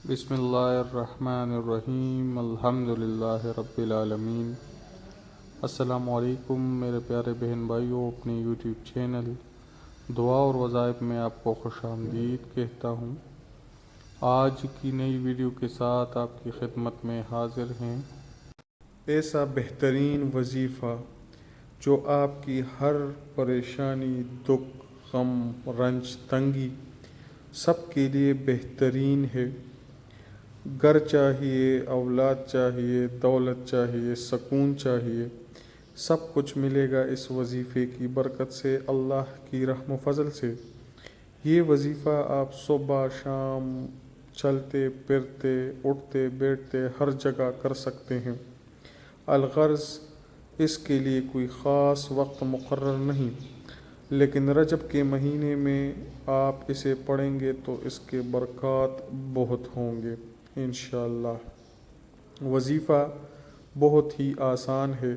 بسم اللہ الرحمن الرحیم الحمد للہ رب العالمین۔ السلام علیکم میرے پیارے بہن بھائیوں، اپنے یوٹیوب چینل دعا اور وظائف میں آپ کو خوش آمدید کہتا ہوں۔ آج کی نئی ویڈیو کے ساتھ آپ کی خدمت میں حاضر ہیں۔ ایسا بہترین وظیفہ جو آپ کی ہر پریشانی، دکھ، غم، رنج، تنگی سب کے لیے بہترین ہے۔ گھر چاہیے، اولاد چاہیے، دولت چاہیے، سکون چاہیے، سب کچھ ملے گا اس وظیفے کی برکت سے، اللہ کی رحم و فضل سے۔ یہ وظیفہ آپ صبح شام چلتے پھرتے، اٹھتے بیٹھتے ہر جگہ کر سکتے ہیں۔ الغرض اس کے لیے کوئی خاص وقت مقرر نہیں، لیکن رجب کے مہینے میں آپ اسے پڑھیں گے تو اس کے برکات بہت ہوں گے انشاءاللہ۔ وظیفہ بہت ہی آسان ہے۔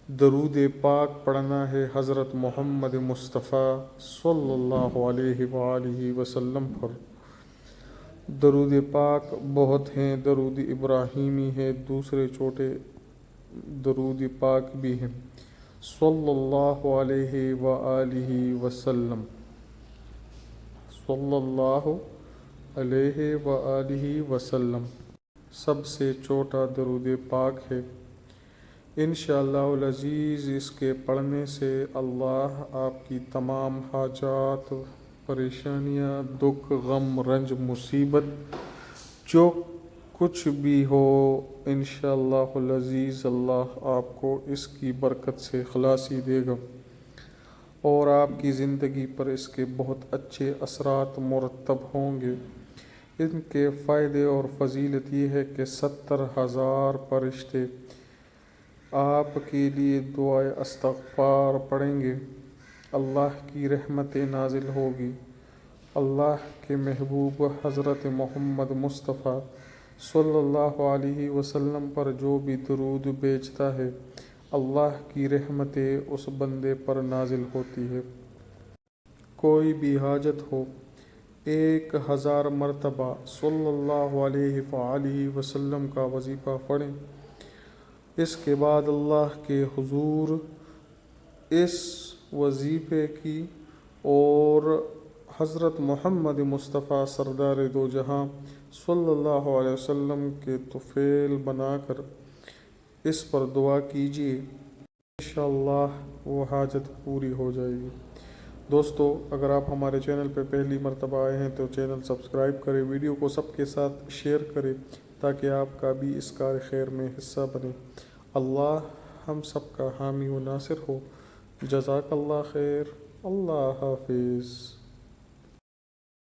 درود پاک پڑھنا ہے حضرت محمد مصطفیٰ صلی اللہ علیہ وآلہ وسلم پر۔ درود پاک بہت ہیں، درود ابراہیمی ہے، دوسرے چھوٹے درود پاک بھی ہیں۔ صلی اللہ علیہ وآلہ وسلم، صلی اللہ علیہ وآلہ وسلم سب سے چھوٹا درود پاک ہے۔ انشاءاللہ العزیز اس کے پڑھنے سے اللہ آپ کی تمام حاجات، پریشانیاں، دکھ، غم، رنج، مصیبت جو کچھ بھی ہو، انشاءاللہ العزیز اللہ آپ کو اس کی برکت سے خلاصی دے گا، اور آپ کی زندگی پر اس کے بہت اچھے اثرات مرتب ہوں گے۔ ان کے فائدے اور فضیلت یہ ہے کہ 70,000 فرشتے آپ کے لیے دعائے استغفار پڑھیں گے، اللہ کی رحمتیں نازل ہوگی۔ اللہ کے محبوب حضرت محمد مصطفیٰ صلی اللہ علیہ وسلم پر جو بھی درود بھیجتا ہے، اللہ کی رحمتیں اس بندے پر نازل ہوتی ہے۔ کوئی بھی حاجت ہو، 1000 مرتبہ صلی اللہ علیہ وآلہ وسلم کا وظیفہ پڑھیں۔ اس کے بعد اللہ کے حضور اس وظیفے کی اور حضرت محمد مصطفیٰ سردار دو جہاں صلی اللہ علیہ وسلم کے طفیل بنا کر اس پر دعا کیجیے، انشاءاللہ وہ حاجت پوری ہو جائے گی۔ دوستو، اگر آپ ہمارے چینل پہ پہلی مرتبہ آئے ہیں تو چینل سبسکرائب کریں، ویڈیو کو سب کے ساتھ شیئر کریں تاکہ آپ کا بھی اس کار خیر میں حصہ بنے۔ اللہ ہم سب کا حامی و ناصر ہو۔ جزاک اللہ خیر۔ اللہ حافظ۔